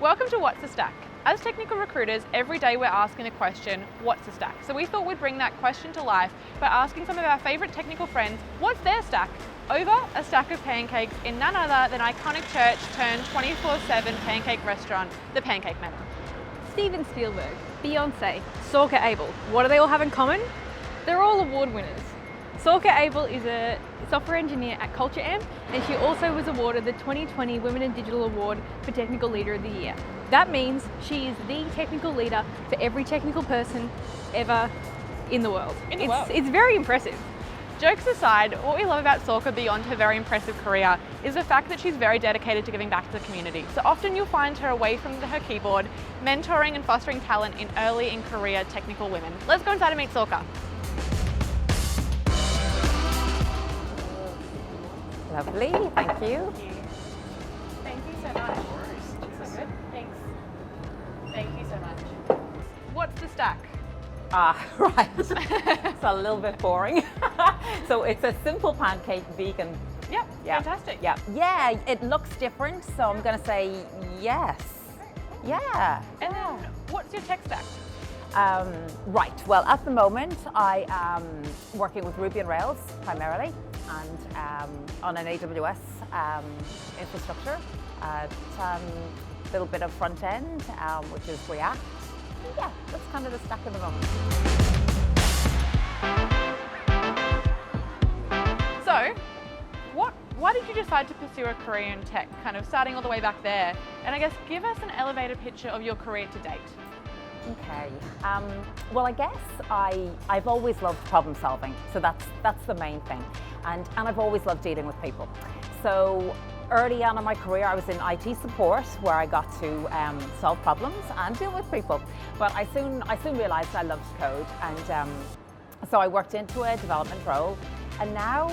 Welcome to What's the Stack? As technical recruiters, every day we're asking the question, what's the stack? So we thought we'd bring that question to life by asking some of our favourite technical friends, what's their stack? Over a stack of pancakes in none other than iconic church turned 24/7 pancake restaurant, the Pancake Manor. Steven Spielberg, Beyonce, Sorcha Abel. What do they all have in common? They're all award winners. Sorcha Abel is a software engineer at Culture Amp, and she also was awarded the 2020 Women in Digital Award for Technical Leader of the Year. That means she is the technical leader for every technical person ever in the world. It's very impressive. Jokes aside, what we love about Sorcha beyond her very impressive career is the fact that she's very dedicated to giving back to the community. So often you'll find her away from her keyboard, mentoring and fostering talent in early in career technical women. Let's go inside and meet Sorcha. Lovely, thank you. Thank you so much. So good. Thanks. Thank you so much. What's the stack? Right. It's a little bit boring. So it's a simple pancake, vegan. Yep, Yeah. fantastic. Yeah, it looks different, so I'm going to say yes. Yeah. And then what's your tech stack? Right, well, at the moment I am working with Ruby on Rails primarily, and on an AWS infrastructure. A little bit of front end, which is React. Yeah, that's kind of the stack at the moment. So, why did you decide to pursue a career in tech, kind of starting all the way back there? And I guess give us an elevator picture of your career to date. Okay, well, I guess I've always loved problem solving, so that's the main thing, and I've always loved dealing with people. So early on in my career, I was in IT support, where I got to solve problems and deal with people. But I soon realised I loved code, and so I worked into a development role. And now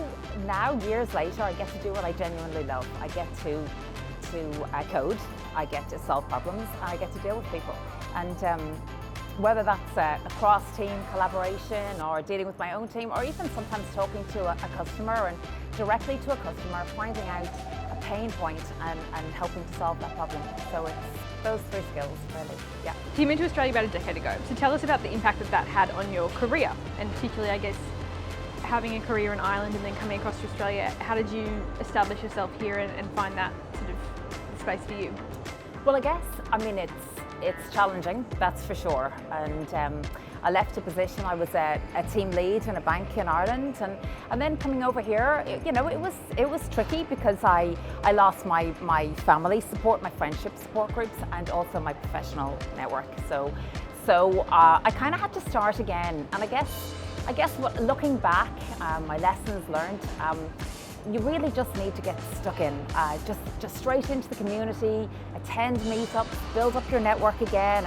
years later, I get to do what I genuinely love. I get to code, I get to solve problems, and I get to deal with people. And whether that's a cross-team collaboration or dealing with my own team, or even sometimes talking to a customer and directly to a customer, finding out a pain point and helping to solve that problem. So it's those three skills, really. Yeah. So you moved to Australia about a decade ago. So tell us about the impact that had on your career, and particularly, I guess, having a career in Ireland and then coming across to Australia. How did you establish yourself here and find that sort of space for you? Well, I guess, I mean, it's challenging, that's for sure. And I left a position, I was a team lead in a bank in Ireland, and then coming over here, it was tricky because I lost my family support, my friendship support groups, and also my professional network. So I kind of had to start again. And I guess looking back, my lessons learned, you really just need to get stuck in, just straight into the community, attend meetups, build up your network again,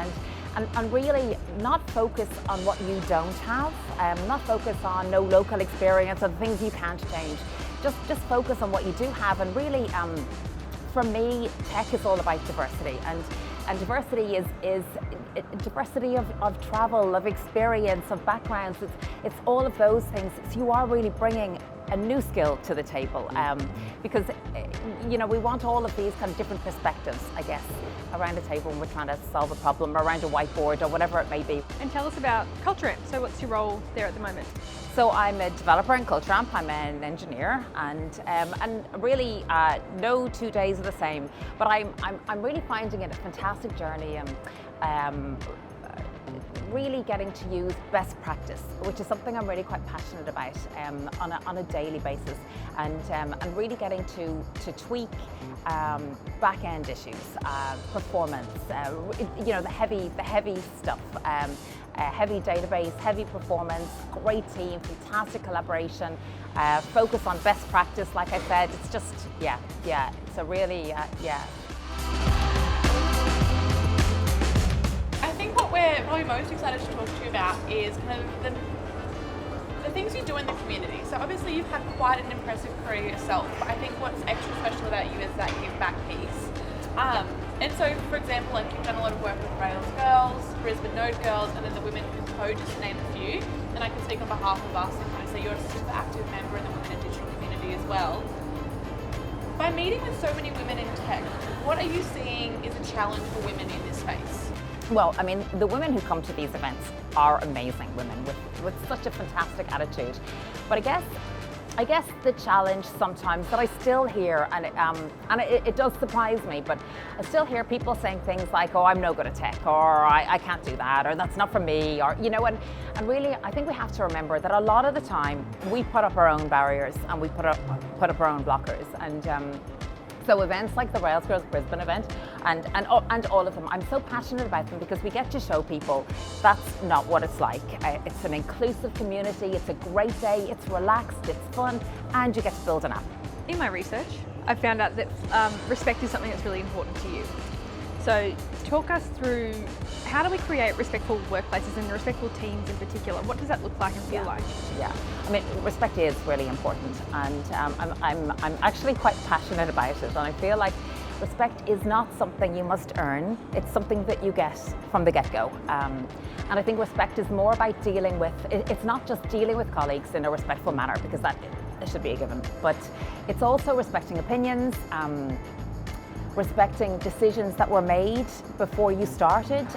and really not focus on what you don't have, not focus on no local experience or the things you can't change. Just focus on what you do have, and really, for me, tech is all about diversity, and diversity is diversity of travel, of experience, of backgrounds. It's all of those things. So you are really bringing a new skill to the table, because we want all of these kind of different perspectives, I guess, around the table when we're trying to solve a problem, or around a whiteboard, or whatever it may be. And tell us about Culture Amp. So what's your role there at the moment? So I'm a developer in Culture Amp. I'm an engineer, and really no 2 days are the same. But I'm really finding it a fantastic journey. Really getting to use best practice, which is something I'm really quite passionate about on a daily basis, and really getting to tweak back-end issues, performance, the heavy stuff, heavy database, heavy performance, great team, fantastic collaboration, focus on best practice. Like I said, it's just it's a really I think what we're probably most excited to talk to you about is kind of the things you do in the community. So obviously you've had quite an impressive career yourself, but I think what's extra special about you is that give back piece. And so, for example, like you've done a lot of work with Rails Girls, Brisbane NodeGirls, and then the Women Who Code, just to name a few. And I can speak on behalf of us and kind of say you're a super active member in the Women in Digital community as well. By meeting with so many women in tech, what are you seeing is a challenge for women in this space? Well, I mean, the women who come to these events are amazing women with such a fantastic attitude. But I guess the challenge sometimes that I still hear, and it does surprise me, but I still hear people saying things like, oh, I'm no good at tech, or I can't do that, or that's not for me, or, you know, and really, I think we have to remember that a lot of the time we put up our own barriers and we put up our own blockers. And so events like the NodeGirls Brisbane event and all of them, I'm so passionate about them because we get to show people that's not what it's like. It's an inclusive community, it's a great day, it's relaxed, it's fun, and you get to build an app. In my research, I found out that respect is something that's really important to you. So talk us through, how do we create respectful workplaces and respectful teams in particular? What does that look like and feel like? Yeah, I mean, respect is really important, and I'm actually quite passionate about it, and I feel like respect is not something you must earn, it's something that you get from the get-go. And I think respect is more about dealing with, it's not just dealing with colleagues in a respectful manner, because that should be a given, but it's also respecting opinions, respecting decisions that were made before you started,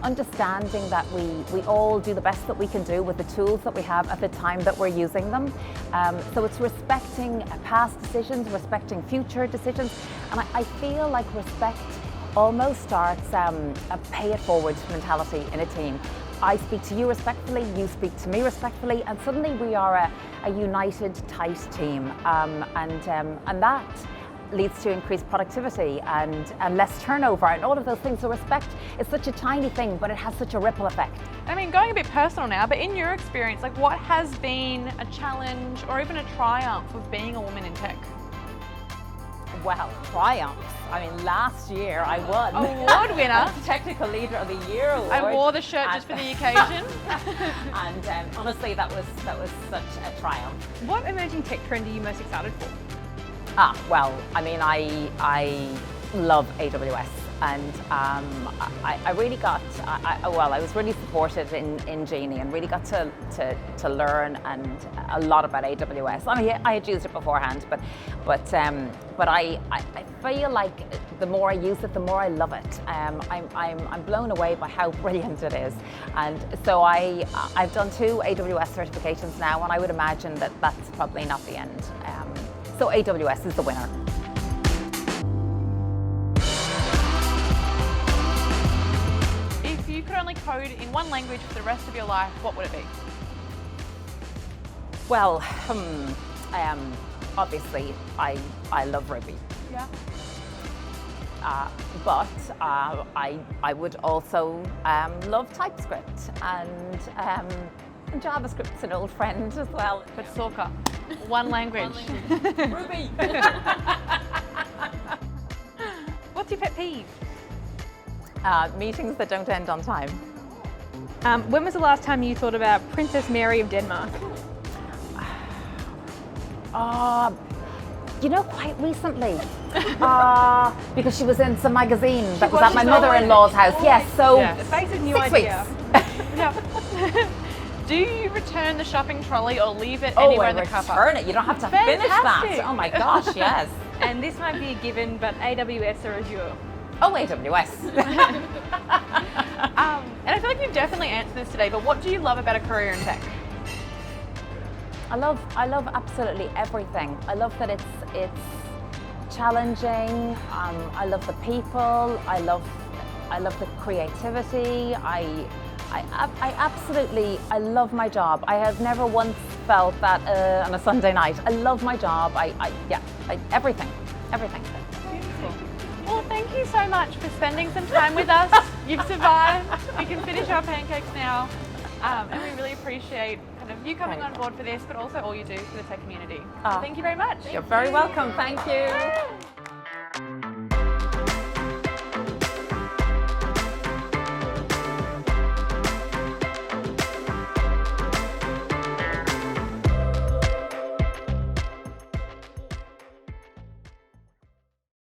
understanding that we all do the best that we can do with the tools that we have at the time that we're using them. So it's respecting past decisions, respecting future decisions, and I feel like respect almost starts a pay it forward mentality in a team. I speak to you respectfully, you speak to me respectfully, and suddenly we are a united, tight team, and that leads to increased productivity and less turnover and all of those things. So respect is such a tiny thing, but it has such a ripple effect. I mean, going a bit personal now, but in your experience, like what has been a challenge or even a triumph of being a woman in tech? Well, triumphs. I mean, last year I won award winner, Technical Leader of the Year award. I wore the shirt just for the occasion. And honestly, that was such a triumph. What emerging tech trend are you most excited for? Well, I mean, I love AWS, and I really got, I was really supported in Genie and really got to learn and a lot about AWS. I mean, I had used it beforehand, but I feel like the more I use it, the more I love it. I'm blown away by how brilliant it is, and so I've done 2 AWS certifications now, and I would imagine that that's probably not the end. So AWS is the winner. If you could only code in one language for the rest of your life, what would it be? Well, obviously I love Ruby. Yeah. But I would also love TypeScript, and JavaScript's an old friend as well. But Sorcha, one language. Ruby. What's your pet peeve? Meetings that don't end on time. When was the last time you thought about Princess Mary of Denmark? You know, quite recently. Because she was in some magazine that was at my mother-in-law's house. Yes, so The face is new 6 idea. weeks. Yeah. Do you return the shopping trolley or leave it anywhere in the car park? Return it. You don't have to finish Fantastic. that. Oh my gosh, yes. And this might be a given, but AWS or Azure? Oh, AWS. And I feel like you've definitely answered this today, but what do you love about a career in tech? I love absolutely everything. I love that it's challenging. I love the people. I love the creativity. I love my job. I have never once felt that on a Sunday night. I love my job. Everything. Beautiful. Well, thank you so much for spending some time with us. You've survived. We can finish our pancakes now. And we really appreciate kind of you coming on board for this, but also all you do for the tech community. So thank you very much. You're very welcome. Thank you.